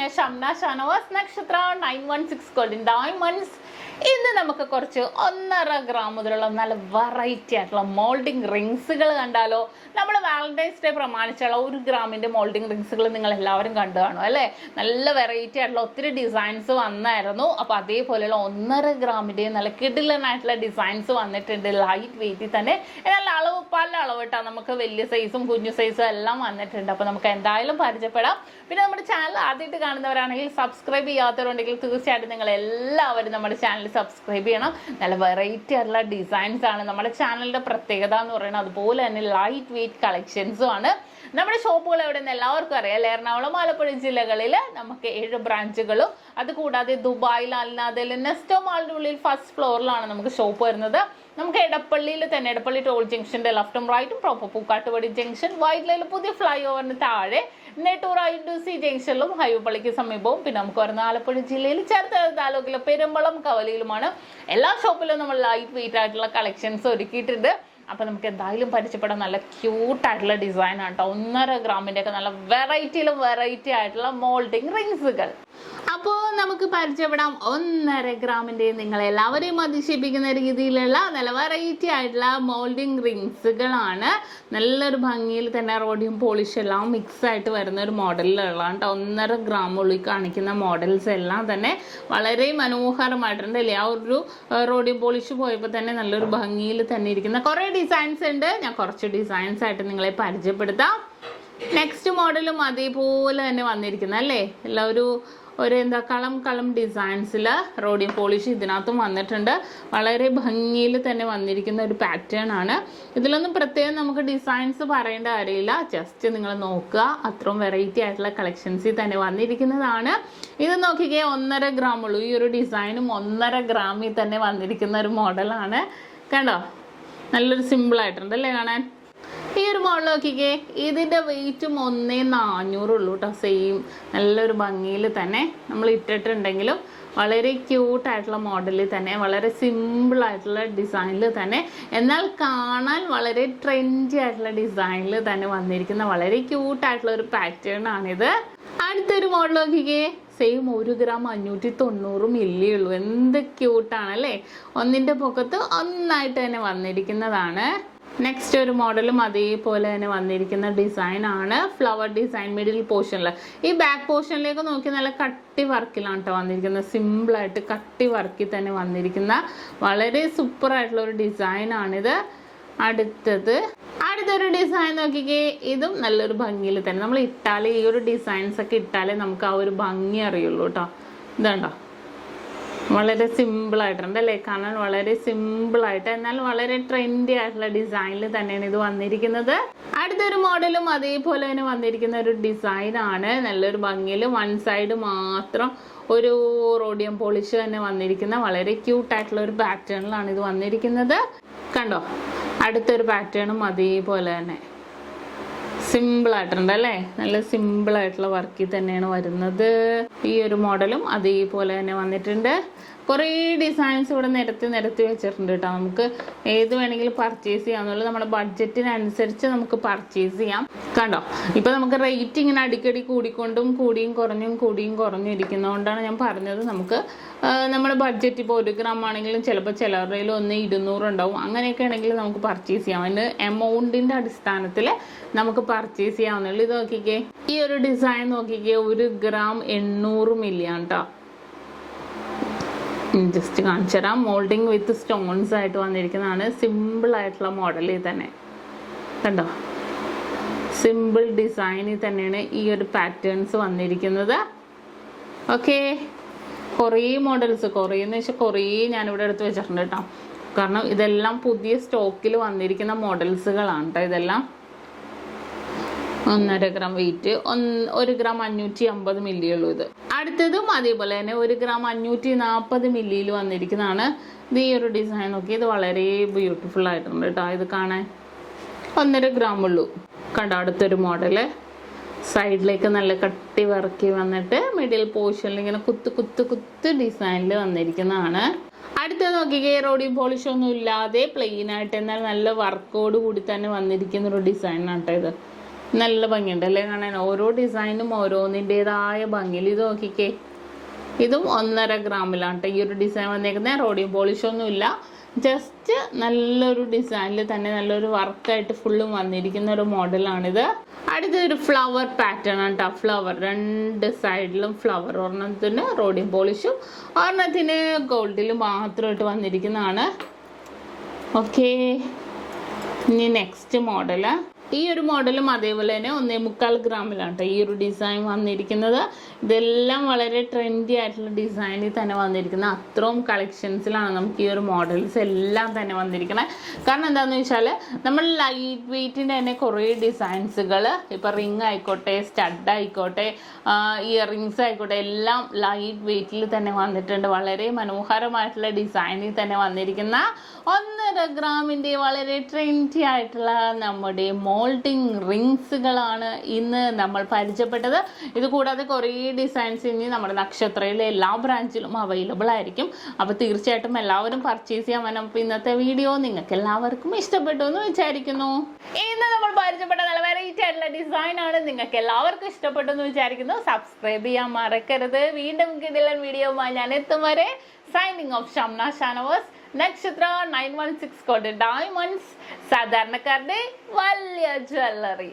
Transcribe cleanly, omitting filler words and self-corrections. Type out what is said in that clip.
ഞാൻ ഷംന ഷാനവാസ് നക്ഷത്ര 916 golden diamonds. ഇന്ന് നമുക്ക് കുറച്ച് 1.5 ഗ്രാം മുതലുള്ള നല്ല വെറൈറ്റി ആയിട്ടുള്ള മോൾഡിംഗ് റിങ്സുകൾ കണ്ടാലോ. നമ്മൾ വാലന്റൈൻസ് ഡേ പ്രമാണിച്ചുള്ള 1 ഗ്രാമിന്റെ മോൾഡിംഗ് റിങ്സുകൾ നിങ്ങൾ എല്ലാവരും കണ്ടു കാണും അല്ലേ. നല്ല വെറൈറ്റി ആയിട്ടുള്ള ഒത്തിരി ഡിസൈൻസ് വന്നായിരുന്നു. അപ്പൊ അതേപോലെയുള്ള 1.5 ഗ്രാമിന്റെ നല്ല കിടിലനായിട്ടുള്ള ഡിസൈൻസ് വന്നിട്ടുണ്ട്. ലൈറ്റ് വെയിറ്റിൽ തന്നെ എന്നാൽ അളവ് പല അളവ് കേട്ടോ. നമുക്ക് വലിയ സൈസും കുഞ്ഞു സൈസും എല്ലാം വന്നിട്ടുണ്ട്. അപ്പൊ നമുക്ക് എന്തായാലും പരിചയപ്പെടാം. പിന്നെ നമ്മുടെ ചാനൽ ആദ്യമായിട്ട് കാണുന്നവരാണെങ്കിൽ സബ്സ്ക്രൈബ് ചെയ്യാത്തവരുണ്ടെങ്കിൽ തീർച്ചയായിട്ടും നിങ്ങൾ എല്ലാവരും നമ്മുടെ ചാനൽ സബ്സ്ക്രൈബ് ചെയ്യണം. നല്ല വെറൈറ്റി ആയിട്ടുള്ള ഡിസൈൻസ് ആണ് നമ്മുടെ ചാനലിന്റെ പ്രത്യേകത എന്ന് പറയുന്നത്. അതുപോലെ തന്നെ ലൈറ്റ് വെയിറ്റ് കളക്ഷൻസും ആണ്. നമ്മുടെ ഷോപ്പുകൾ എവിടെയെന്ന് എല്ലാവർക്കും അറിയാം. എറണാകുളം ആലപ്പുഴ ജില്ലകളിൽ നമുക്ക് 7 ബ്രാഞ്ചുകളും അതുകൂടാതെ ദുബായിൽ അല്ലാതെ നെസ്റ്റോ മാളിന്റെ ഉള്ളിൽ ഫസ്റ്റ് ഫ്ലോറിലാണ് നമുക്ക് ഷോപ്പ് വരുന്നത്. നമുക്ക് എടപ്പള്ളിയിൽ തന്നെ എടപ്പള്ളി ടോൾ ജംഗ്ഷന്റെ ലെഫ്റ്റും റൈറ്റും പ്രോപ്പർ പൂക്കാട്ടുപടി ജംഗ്ഷൻ വൈറ്റ് ലൈനിൽ പുതിയ ഫ്ലൈ ഓവറിന് താഴെ നെട്ടൂർ IDC ജംഗ്ഷനിലും ഹൈവേ പള്ളിക്ക് സമീപവും പിന്നെ നമുക്ക് വരുന്ന ആലപ്പുഴ ജില്ലയിൽ ചേർത്തല താലൂക്കിലെ പെരുമ്പളം കവലയിലുമാണ്. എല്ലാ ഷോപ്പിലും നമ്മൾ ലൈറ്റ് വെയിറ്റ് ആയിട്ടുള്ള കളക്ഷൻസ് ഒരുക്കിയിട്ടുണ്ട്. അപ്പൊ നമുക്ക് എന്തായാലും പരിചയപ്പെടാം. നല്ല ക്യൂട്ട് ആയിട്ടുള്ള ഡിസൈൻ ആണ് കേട്ടോ. 1.5 ഗ്രാമിന്റെ ഒക്കെ നല്ല വെറൈറ്റി ആയിട്ടുള്ള മോൾഡിംഗ് റിങ്സുകൾ. അപ്പോൾ നമുക്ക് പരിചയപ്പെടാം 1.5 ഗ്രാമിന്റെ നിങ്ങളെല്ലാവരെയും അതിശയിപ്പിക്കുന്ന രീതിയിലുള്ള നല്ല വെറൈറ്റി ആയിട്ടുള്ള മോൾഡിംഗ് റിങ്സുകളാണ്. നല്ലൊരു ഭംഗിയിൽ തന്നെ റോഡിയം പോളിഷ് എല്ലാം മിക്സ് ആയിട്ട് വരുന്ന ഒരു മോഡലിലുള്ളതാണ് കേട്ടോ. 1.5 ഗ്രാം ഉള്ളിൽ കാണിക്കുന്ന മോഡൽസ് എല്ലാം തന്നെ വളരെ മനോഹരമായിട്ടുണ്ട് അല്ലേ. ആ ഒരു റോഡിയം പോളിഷ് പോയപ്പോൾ തന്നെ നല്ലൊരു ഭംഗിയിൽ തന്നെ ഇരിക്കുന്ന കുറേ ഡിസൈൻസ് ഉണ്ട്. ഞാൻ കുറച്ച് ഡിസൈൻസ് ആയിട്ട് നിങ്ങളെ പരിചയപ്പെടുത്താം. നെക്സ്റ്റ് മോഡലും അതേപോലെ തന്നെ വന്നിരിക്കുന്ന അല്ലേ. എല്ലാം ഒരു എന്താ കളം ഡിസൈൻസിൽ റോഡിയം പോളിഷ് ഇതിനകത്തും വന്നിട്ടുണ്ട്. വളരെ ഭംഗിയിൽ തന്നെ വന്നിരിക്കുന്ന ഒരു പാറ്റേൺ ആണ്. ഇതിലൊന്നും പ്രത്യേകം നമുക്ക് ഡിസൈൻസ് പറയേണ്ട കാര്യമില്ല. ജസ്റ്റ് നിങ്ങൾ നോക്കുക. അത്രയും വെറൈറ്റി ആയിട്ടുള്ള കളക്ഷൻസിൽ തന്നെ വന്നിരിക്കുന്നതാണ്. ഇത് നോക്കിക്കേ 1.5 ഗ്രാം ഉള്ളൂ. ഈ ഒരു ഡിസൈനും 1.5 ഗ്രാമിൽ തന്നെ വന്നിരിക്കുന്ന ഒരു മോഡലാണ്. കണ്ടോ, നല്ലൊരു സിമ്പിൾ ആയിട്ടുണ്ട് അല്ലേ കാണാൻ. ഈ ഒരു മോഡൽ നോക്കിക്കേ. ഇതിന്റെ വെയിറ്റും 1.400 ഉള്ളൂ കേട്ടോ. സെയിം നല്ലൊരു ഭംഗിയിൽ തന്നെ നമ്മൾ ഇട്ടിട്ടുണ്ടെങ്കിലും വളരെ ക്യൂട്ട് ആയിട്ടുള്ള മോഡലിൽ തന്നെ വളരെ സിമ്പിൾ ആയിട്ടുള്ള ഡിസൈനിൽ തന്നെ എന്നാൽ കാണാൻ വളരെ ട്രെൻഡി ആയിട്ടുള്ള ഡിസൈനിൽ തന്നെ വന്നിരിക്കുന്ന വളരെ ക്യൂട്ട് ആയിട്ടുള്ള ഒരു പാറ്റേൺ ആണിത്. അടുത്തൊരു മോഡൽ നോക്കിക്കേ. സെയിം 1 ഗ്രാം 590 മില്ലി ഉള്ളൂ. എന്ത് ക്യൂട്ടാണല്ലേ. ഒന്നിന്റെ പൊക്കത്ത് ഒന്നായിട്ട് തന്നെ വന്നിരിക്കുന്നതാണ്. നെക്സ്റ്റ് ഒരു മോഡലും അതേപോലെ തന്നെ വന്നിരിക്കുന്ന ഡിസൈൻ ആണ്. ഫ്ലവർ ഡിസൈൻ മിഡിൽ പോർഷനിൽ ഈ ബാക്ക് പോർഷനിലേക്ക് നോക്കി നല്ല കട്ടി വർക്കിലാണ് കേട്ടോ വന്നിരിക്കുന്നത്. സിമ്പിളായിട്ട് കട്ടി വർക്കിൽ തന്നെ വന്നിരിക്കുന്ന വളരെ സൂപ്പർ ആയിട്ടുള്ള ഒരു ഡിസൈൻ ആണിത്. അടുത്തൊരു ഡിസൈൻ നോക്കിക്കേ. ഇതും നല്ലൊരു ഭംഗിയിൽ തന്നെ നമ്മൾ ഇട്ടാലേ ഈ ഒരു ഡിസൈൻസ് ഒക്കെ ഇട്ടാലേ നമുക്ക് ആ ഒരു ഭംഗി അറിയുള്ളൂ കേട്ടോ. ഇതുണ്ടോ, വളരെ സിമ്പിൾ ആയിട്ടുണ്ട് അല്ലേ. കാണാൻ വളരെ സിമ്പിൾ ആയിട്ട് എന്നാൽ വളരെ ട്രെൻഡി ആയിട്ടുള്ള ഡിസൈനിൽ തന്നെയാണ് ഇത് വന്നിരിക്കുന്നത്. അടുത്തൊരു മോഡലും അതേപോലെ തന്നെ വന്നിരിക്കുന്ന ഒരു ഡിസൈൻ ആണ്. നല്ലൊരു ഭംഗിയിൽ വൺ സൈഡ് മാത്രം ഒരു റോഡിയം പോളിഷ് തന്നെ വന്നിരിക്കുന്ന വളരെ ക്യൂട്ട് ആയിട്ടുള്ള ഒരു പാറ്റേണിലാണ് ഇത് വന്നിരിക്കുന്നത്. കണ്ടോ, അടുത്തൊരു പാറ്റേണും അതേപോലെ തന്നെ സിമ്പിൾ ആയിട്ടുണ്ട് അല്ലേ. നല്ല സിമ്പിൾ ആയിട്ടുള്ള വർക്കിൽ തന്നെയാണ് വരുന്നത്. ഈ ഒരു മോഡലും അതേപോലെ തന്നെ വന്നിട്ടുണ്ട്. കുറേ ഡിസൈൻസ് ഇവിടെ നിരത്തി വെച്ചിട്ടുണ്ട് കേട്ടോ. നമുക്ക് ഏത് വേണമെങ്കിലും പർച്ചേസ് ചെയ്യാമെന്നുള്ളത് നമ്മുടെ ബഡ്ജറ്റിനനുസരിച്ച് നമുക്ക് പർച്ചേസ് ചെയ്യാം. കണ്ടോ, ഇപ്പൊ നമുക്ക് റേറ്റ് ഇങ്ങനെ അടിക്കടി കൂടിയും കുറഞ്ഞും ഇരിക്കുന്നതുകൊണ്ടാണ് ഞാൻ പറഞ്ഞത്. നമുക്ക് നമ്മുടെ ബഡ്ജറ്റ് ഇപ്പോൾ 1 ഗ്രാം ആണെങ്കിലും ചിലപ്പോൾ ചിലരുടെ 1.200 ഉണ്ടാവും. അങ്ങനെയൊക്കെ ആണെങ്കിൽ നമുക്ക് പർച്ചേസ് ചെയ്യാം. അതിൻ്റെ എമൗണ്ടിന്റെ അടിസ്ഥാനത്തിൽ നമുക്ക് പർച്ചേസ് ചെയ്യാവുന്നുള്ളൂ. ഇത് നോക്കിക്കേ. ഈ ഒരു ഡിസൈൻ നോക്കിക്കേ. 1 ഗ്രാം 800 മില്ലിയാണ് കേട്ടോ. ജസ്റ്റ് കാണിച്ചു തരാം. മോൾഡിങ് വിത്ത് സ്റ്റോൺസ് ആയിട്ട് വന്നിരിക്കുന്നതാണ്. സിമ്പിൾ ആയിട്ടുള്ള മോഡലിൽ തന്നെ കണ്ടോ. സിമ്പിൾ ഡിസൈനിൽ തന്നെയാണ് ഈ ഒരു പാറ്റേൺസ് വന്നിരിക്കുന്നത്. ഓക്കെ, കുറേ മോഡൽസ് കുറേന്ന് വെച്ചാൽ കുറേ ഞാനിവിടെ എടുത്ത് വെച്ചിട്ടുണ്ട് കേട്ടോ. കാരണം ഇതെല്ലാം പുതിയ സ്റ്റോക്കിൽ വന്നിരിക്കുന്ന മോഡൽസുകളാണ് കേട്ടോ. ഇതെല്ലാം 1.5 ഗ്രാം വെയിറ്റ് 1 ഗ്രാം 550 മില്ലി ഉള്ളൂ. ഇത് അടുത്തതും അതേപോലെ തന്നെ 1 ഗ്രാം 540 മില്ലിയിൽ വന്നിരിക്കുന്നതാണ്. ഇത് ഈ ഒരു ഡിസൈൻ നോക്കി. ഇത് വളരെ ബ്യൂട്ടിഫുൾ ആയിട്ടുണ്ട് കേട്ടോ. ഇത് കാണാൻ 1.5 ഗ്രാം ഉള്ളൂ. കണ്ടോ, അടുത്തൊരു മോഡല് സൈഡിലേക്ക് നല്ല കട്ടി വർക്കി വന്നിട്ട് മിഡിൽ പോർഷനിൽ ഇങ്ങനെ കുത്ത് ഡിസൈനിൽ വന്നിരിക്കുന്നതാണ്. അടുത്തത് നോക്കിക്കേ. റോഡിയം പോളിഷ് ഒന്നും ഇല്ലാതെ പ്ലെയിൻ ആയിട്ട് എന്നാൽ നല്ല വർക്കോട് കൂടി തന്നെ വന്നിരിക്കുന്ന ഒരു ഡിസൈനാണ് കേട്ടോ ഇത്. നല്ല ഭംഗിയുണ്ട് അല്ലേ കാണാൻ? ഓരോ ഡിസൈനും ഓരോന്നിൻ്റെതായ ഭംഗിയിൽ. ഇത് നോക്കിക്കേ, ഇതും 1.5 ഗ്രാമിലാണ് കേട്ടോ ഈ ഒരു ഡിസൈൻ വന്നേക്കുന്നത്. റോഡിയം പോളിഷ് ഒന്നും ഇല്ല, ജസ്റ്റ് നല്ലൊരു ഡിസൈനിൽ തന്നെ നല്ലൊരു വർക്കായിട്ട് ഫുള്ളും വന്നിരിക്കുന്ന ഒരു മോഡലാണിത്. അടുത്തൊരു ഫ്ലവർ പാറ്റേൺ ആണ് കേട്ടോ. ഫ്ലവർ 2 സൈഡിലും ഫ്ലവർ. ഒരെണ്ണത്തിന് റോഡിയം പോളിഷും ഒരെണ്ണത്തിന് ഗോൾഡിൽ മാത്രമായിട്ട് വന്നിരിക്കുന്നതാണ്. ഓക്കെ, ഇനി നെക്സ്റ്റ് മോഡല്. ഈ ഒരു മോഡലും അതേപോലെ തന്നെ 1.25 ഗ്രാമിലാണ് കേട്ടോ ഈ ഒരു ഡിസൈൻ വന്നിരിക്കുന്നത്. ഇതെല്ലാം വളരെ ട്രെൻഡി ആയിട്ടുള്ള ഡിസൈനിൽ തന്നെ വന്നിരിക്കുന്നത്. അത്രയും കളക്ഷൻസിലാണ് നമുക്ക് ഈ ഒരു മോഡൽസ് എല്ലാം തന്നെ വന്നിരിക്കുന്നത്. കാരണം എന്താണെന്ന് വെച്ചാൽ നമ്മൾ ലൈറ്റ് വെയ്റ്റിൻ്റെ തന്നെ കുറേ ഡിസൈൻസുകൾ, ഇപ്പോൾ റിങ് ആയിക്കോട്ടെ, സ്റ്റഡ് ആയിക്കോട്ടെ, ഇയറിങ്സ് ആയിക്കോട്ടെ, എല്ലാം ലൈറ്റ് വെയ്റ്റിൽ തന്നെ വന്നിട്ടുണ്ട്. വളരെ മനോഹരമായിട്ടുള്ള ഡിസൈനിൽ തന്നെ വന്നിരിക്കുന്ന 1.5 ഗ്രാമിൻ്റെ വളരെ ട്രെൻഡി ആയിട്ടുള്ള നമ്മുടെ മോൾഡിങ് റിങ്സുകളാണ് ഇന്ന് നമ്മൾ പരിചയപ്പെട്ടത്. ഇത് കൂടാതെ കുറേ ഡിസൈൻസ് ഇനി നമ്മുടെ നക്ഷത്രയിലെ എല്ലാ ബ്രാഞ്ചിലും അവൈലബിൾ ആയിരിക്കും. അപ്പോൾ തീർച്ചയായിട്ടും എല്ലാവരും പർച്ചേസ് ചെയ്യാൻ വേണം. അപ്പോൾ ഇന്നത്തെ വീഡിയോ നിങ്ങൾക്ക് എല്ലാവർക്കും ഇഷ്ടപ്പെട്ടു എന്ന് വിചാരിക്കുന്നു. ഇന്ന് നമ്മൾ പരിചയപ്പെട്ട നല്ല വെറൈറ്റി ആയിട്ടുള്ള ഡിസൈനാണ്. നിങ്ങൾക്ക് എല്ലാവർക്കും ഇഷ്ടപ്പെട്ടു എന്ന് വിചാരിക്കുന്നു. സബ്സ്ക്രൈബ് ചെയ്യാൻ മറക്കരുത്. വീണ്ടും കിടിലൻ വീഡിയോയുമായി ഞാൻ എത്തും വരെ സൈനിങ് ഓഫ് ഷംന ഷാനവാസ്. നക്ഷത്ര 916 കോഡ് ഡയമണ്ട്സ്, സാധാരണക്കാരുടെ വലിയ ജ്വല്ലറി.